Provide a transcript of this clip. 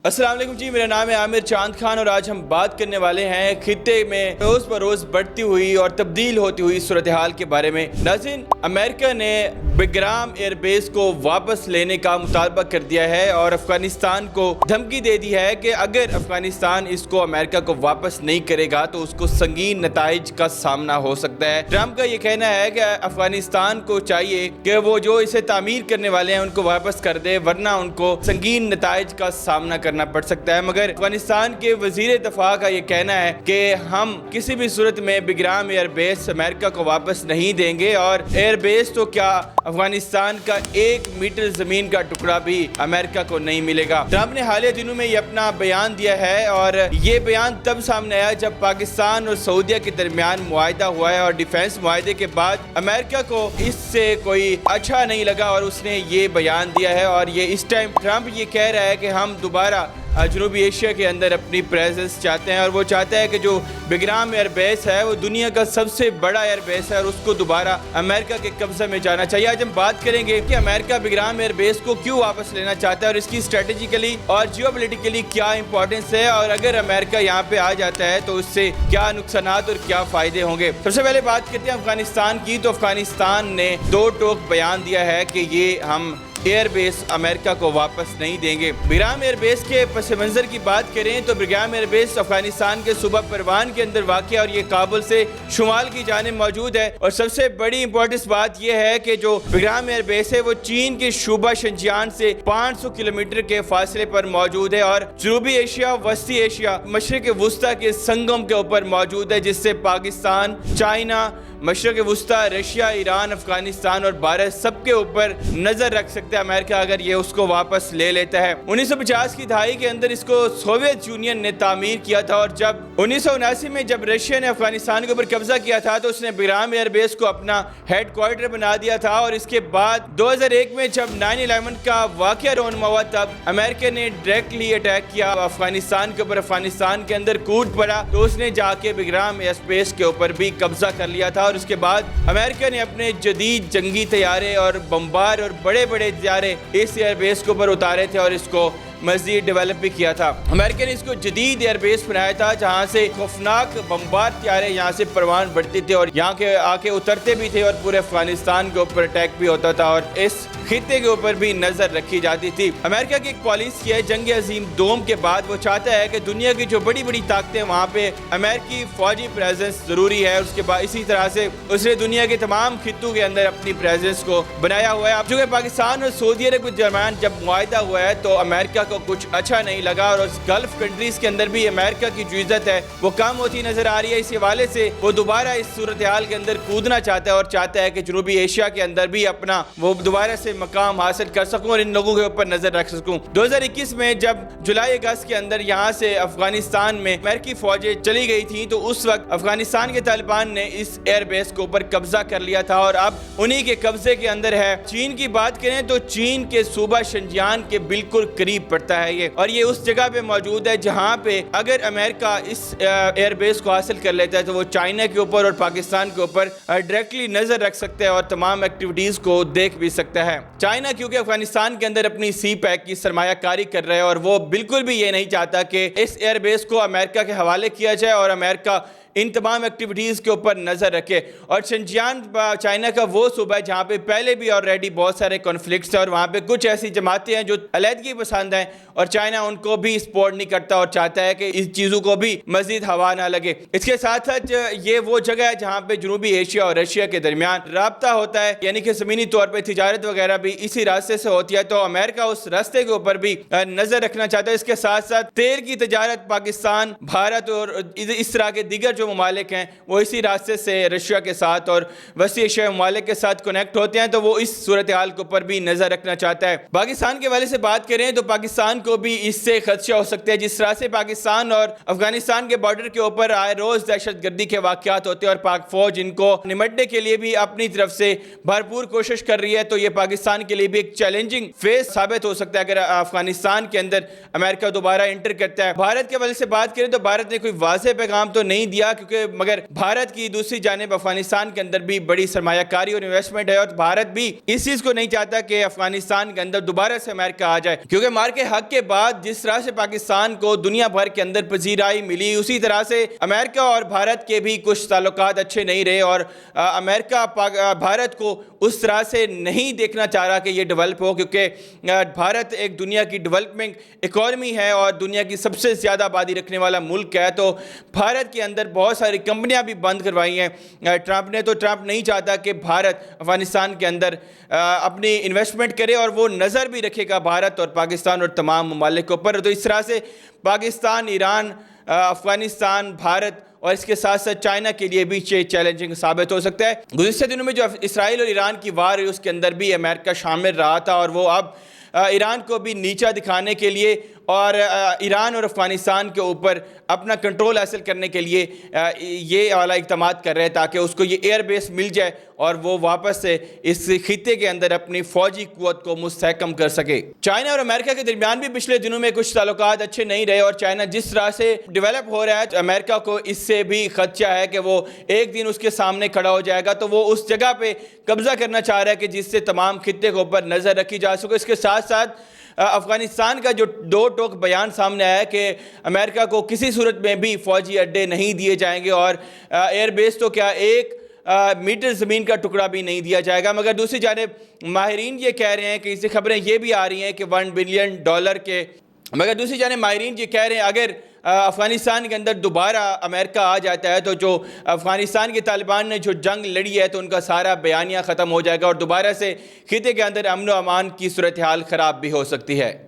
السلام علیکم جی، میرا نام ہے عامر چاند خان اور آج ہم بات کرنے والے ہیں خطے میں روز بروز بڑھتی ہوئی اور تبدیل ہوتی ہوئی صورتحال کے بارے میں۔ ناظرین، امریکہ نے بگرام ایئر بیس کو واپس لینے کا مطالبہ کر دیا ہے اور افغانستان کو دھمکی دے دی ہے کہ اگر افغانستان اس کو امریکہ کو واپس نہیں کرے گا تو اس کو سنگین نتائج کا سامنا ہو سکتا ہے۔ ٹرمپ کا یہ کہنا ہے کہ افغانستان کو چاہیے کہ وہ جو اسے تعمیر کرنے والے ہیں ان کو واپس کر دے، ورنہ ان کو سنگین نتائج کا سامنا کرنا پڑ سکتا ہے۔ مگر افغانستان کے وزیر دفاع کا یہ کہنا ہے کہ ہم کسی بھی صورت میں بگرام ایئر بیس امریکہ کو واپس نہیں دیں گے، اور ایئر بیس تو کیا افغانستان کا 1 میٹر زمین کا ٹکڑا بھی امریکہ کو نہیں ملے گا۔ ٹرمپ نے حالیہ دنوں میں یہ اپنا بیان دیا ہے اور یہ بیان تب سامنے آیا جب پاکستان اور سعودیہ کے درمیان معاہدہ ہوا ہے اور ڈیفینس معاہدے کے بعد امریکہ کو اس سے کوئی اچھا نہیں لگا اور اس نے یہ بیان دیا ہے، اور یہ اس ٹائم ٹرمپ یہ کہہ رہا ہے کہ ہم دوبارہ جنوبی ایشیا کے اندر اپنی پریزنس چاہتے ہیں، اور وہ چاہتا ہے کہ جو بگرام ایئر بیس ہے وہ دنیا کا سب سے بڑا ایئر بیس ہے اور اس کو دوبارہ امریکہ کے قبضہ میں جانا چاہیے۔ آج ہم بات کریں گے کہ امریکہ بگرام ایئر بیس کو کیوں واپس لینا چاہتا ہے اور اس کی اسٹریٹجیکلی اور جیو پولیٹیکلی کیا امپورٹنس ہے، اور اگر امریکہ یہاں پہ آ جاتا ہے تو اس سے کیا نقصانات اور کیا فائدے ہوں گے۔ سب سے پہلے بات کرتے ہیں افغانستان کی، تو افغانستان نے 2 ٹوک بیان دیا ہے کہ یہ ہم ایئر بیس امریکہ کو واپس نہیں دیں گے۔ بگرام ایئر بیس کے پس منظر کی بات کریں تو بگرام ایئر بیس افغانستان کے صوبہ پروان کے اندر واقع اور یہ کابل سے شمال کی جانب موجود ہے، اور سب سے بڑی امپورٹنس بات یہ ہے کہ جو بگرام ایئر بیس ہے وہ چین کے صوبہ شنجیان سے 500 کلومیٹر کے فاصلے پر موجود ہے اور جنوبی ایشیا، وسطی ایشیا، مشرق وسطیٰ کے سنگم کے اوپر موجود ہے، جس سے پاکستان، چائنا، مشرق وسطیٰ، رشیا، ایران، افغانستان اور بھارت سب کے اوپر نظر رکھ سکتا ہے امریکہ اگر یہ اس کو واپس لے لیتا ہے۔ 1950 کی دہائی کے اندر اس کو سوویت یونین نے تعمیر کیا تھا، اور جب 1979 میں جب رشیا نے افغانستان کے اوپر قبضہ کیا تھا تو اس نے بگرام ایئر بیس کو اپنا ہیڈ کوارٹر بنا دیا تھا، اور اس کے بعد 2001 میں جب 9/11 کا واقعہ رونما ہوا تب امریکہ نے ڈائریکٹلی اٹیک کیا افغانستان کے اوپر، افغانستان کے اندر کود پڑا تو اس نے جا کے بگرام ایئر بیس کے اوپر بھی قبضہ کر لیا تھا، اور اس کے بعد امریکہ نے اپنے جدید جنگی طیارے اور بمبار اور بڑے بڑے طیارے اس ایئر بیس کے اوپر اتارے تھے اور اس کو مزید ڈیولپ بھی کیا تھا۔ امریکہ نے اس کو جدید ایئر بیس بنایا تھا جہاں سے خوفناک بمبار طیارے یہاں سے پروان بڑھتے تھے اور یہاں کے آ کے اترتے بھی تھے اور پورے افغانستان کے اوپر اٹیک بھی ہوتا تھا اور اس خطے کے اوپر بھی نظر رکھی جاتی تھی۔ امریکہ کی ایک پالیسی ہے جنگ عظیم دوم کے بعد، وہ چاہتا ہے کہ دنیا کی جو بڑی بڑی طاقتیں وہاں پہ امریکی فوجی پریزنس ضروری ہے، اس کے بعد اسی طرح سے اس نے دنیا کے تمام خطوں کے اندر اپنی پریزنس کو بنایا ہوا ہے۔ اب چونکہ پاکستان اور سعودی عرب کے درمیان جب معاہدہ ہوا ہے تو امریکہ کو کچھ اچھا نہیں لگا، اور اس گلف کنٹریز کے اندر بھی امریکہ کی جو عزت ہے وہ کم ہوتی نظر آ رہی ہے۔ اس حوالے سے وہ دوبارہ اس صورتحال کے اندر کودنا چاہتا ہے اور چاہتا ہے کہ جنوبی ایشیا کے اندر بھی اپنا وہ دوبارہ سے مقام حاصل کر سکوں اور ان لوگوں کے اوپر نظر رکھ سکوں۔ 2021 میں جب جولائی اگست کے اندر یہاں سے افغانستان میں امریکی فوجیں چلی گئی تھیں تو اس وقت افغانستان کے طالبان نے اس ایئر بیس کے اوپر قبضہ کر لیا تھا اور اب انہی کے قبضے کے اندر ہے۔ چین کی بات کریں تو چین کے صوبہ شنجیان کے بالکل قریب پڑتا ہے یہ، اور یہ اس جگہ پہ موجود ہے جہاں پہ اگر امریکہ اس ایئر بیس کو حاصل کر لیتا ہے تو وہ چائنا کے اوپر اور پاکستان کے اوپر ڈائریکٹلی نظر رکھ سکتا ہے اور تمام ایکٹیویٹیز کو دیکھ بھی سکتا ہے۔ چائنا کیونکہ افغانستان کے اندر اپنی سی پیک کی سرمایہ کاری کر رہا ہے اور وہ بالکل بھی یہ نہیں چاہتا کہ اس ایئر بیس کو امریکہ کے حوالے کیا جائے اور امریکہ ان تمام ایکٹیویٹیز کے اوپر نظر رکھے۔ اور شنجیان چائنا کا وہ صوبہ ہے جہاں پہ پہلے بھی آلریڈی بہت سارے کنفلکٹس ہیں اور وہاں پہ کچھ ایسی جماعتیں ہیں جو علیحدگی پسند ہیں اور چائنا ان کو بھی سپورٹ نہیں کرتا اور چاہتا ہے کہ اس چیزوں کو بھی مزید ہوا نہ لگے۔ اس کے ساتھ ساتھ یہ وہ جگہ ہے جہاں پہ جنوبی ایشیا اور رشیا کے درمیان رابطہ ہوتا ہے، یعنی کہ زمینی طور پہ تجارت وغیرہ بھی اسی راستے سے ہوتی ہے، تو امریکہ اس راستے کے اوپر بھی نظر رکھنا چاہتا ہے۔ اس کے ساتھ ساتھ تیل کی تجارت پاکستان، بھارت اور اس طرح کے دیگر جو ممالک ہیں وہ اسی راستے سے رشیا کے ساتھ اور وسطی ایشیا ممالک کے ساتھ کنیکٹ ہوتے ہیں، تو وہ اس صورتحال کے اوپر بھی نظر رکھنا چاہتا ہے۔ پاکستان کے حوالے سے بات کریں تو پاکستان کو بھی اس سے خدشہ ہو سکتے ہیں، جس طرح سے پاکستان اور افغانستان کے بارڈر کے اوپر آئے روز دہشت گردی کے واقعات ہوتے ہیں اور پاک فوج ان کو نمٹنے کے لیے بھی اپنی طرف سے بھرپور کوشش کر رہی ہے، تو یہ پاکستان کے لیے بھی ایک چیلنجنگ فیس ثابت ہو سکتا ہے اگر افغانستان کے اندر امریکہ دوبارہ انٹر کرتا ہے۔ بھارت کے حوالے سے بات کریں تو بھارت نے کوئی واضح پیغام تو نہیں دیا کیونکہ مگر بھارت کی دوسری جانب افغانستان کے اندر بھی بڑی سرمایہ کاری اور انویسٹمنٹ ہے، اور بھارت بھی اس چیز کو نہیں چاہتا کہ افغانستان کے اندر دوبارہ سے امریکہ آ جائے، کیونکہ مار کے حق کے بعد جس طرح سے پاکستان کو دنیا بھر کے اندر پذیرائی ملی، اسی طرح سے امریکہ اور بھارت کے بھی کچھ تعلقات اچھے نہیں رہے، اور امریکہ بھارت کو اس طرح سے نہیں دیکھنا چاہ رہا کہ یہ ڈیولپ ہو، کیونکہ بھارت ایک دنیا کی ڈیولپمنگ اکانومی ہے اور دنیا کی سب سے زیادہ آبادی رکھنے والا ملک ہے، تو بھارت کے اندر بہت ساری کمپنیاں بھی بند کروائی ہیں ٹرمپ نے۔ تو ٹرمپ نہیں چاہتا کہ بھارت افغانستان کے اندر اپنی انویسٹمنٹ کرے، اور وہ نظر بھی رکھے گا بھارت اور پاکستان اور تمام ممالک کے اوپر۔ تو اس طرح سے پاکستان، ایران، افغانستان، بھارت اور اس کے ساتھ ساتھ چائنا کے لیے بھی چیلنجنگ ثابت ہو سکتا ہے۔ گزشتہ دنوں میں جو اسرائیل اور ایران کی وار ہے اس کے اندر بھی امریکہ شامل رہا تھا، اور وہ اب ایران کو بھی نیچا دکھانے کے لیے اور ایران اور افغانستان کے اوپر اپنا کنٹرول حاصل کرنے کے لیے یہ والا اقدامات کر رہے ہیں تاکہ اس کو یہ ایئر بیس مل جائے اور وہ واپس سے اس خطے کے اندر اپنی فوجی قوت کو مستحکم کر سکے۔ چائنا اور امریکہ کے درمیان بھی پچھلے دنوں میں کچھ تعلقات اچھے نہیں رہے، اور چائنا جس طرح سے ڈیولپ ہو رہا ہے امریکہ کو اس سے بھی خدشہ ہے کہ وہ ایک دن اس کے سامنے کھڑا ہو جائے گا، تو وہ اس جگہ پہ قبضہ کرنا چاہ رہا ہے کہ جس سے تمام خطے کے اوپر نظر رکھی جا سکے۔ اس کے ساتھ ساتھ افغانستان کا جو دو ٹوک بیان سامنے آیا ہے کہ امریکہ کو کسی صورت میں بھی فوجی اڈے نہیں دیے جائیں گے، اور ایئر بیس تو کیا ایک میٹر زمین کا ٹکڑا بھی نہیں دیا جائے گا۔ مگر دوسری جانب ماہرین یہ کہہ رہے ہیں کہ اس سے خبریں یہ بھی آ رہی ہیں کہ $1 بلین کے، مگر دوسری جانب ماہرین یہ کہہ رہے ہیں اگر افغانستان کے اندر دوبارہ امریکہ آ جاتا ہے تو جو افغانستان کے طالبان نے جو جنگ لڑی ہے تو ان کا سارا بیانیہ ختم ہو جائے گا، اور دوبارہ سے خطے کے اندر امن و امان کی صورتحال خراب بھی ہو سکتی ہے۔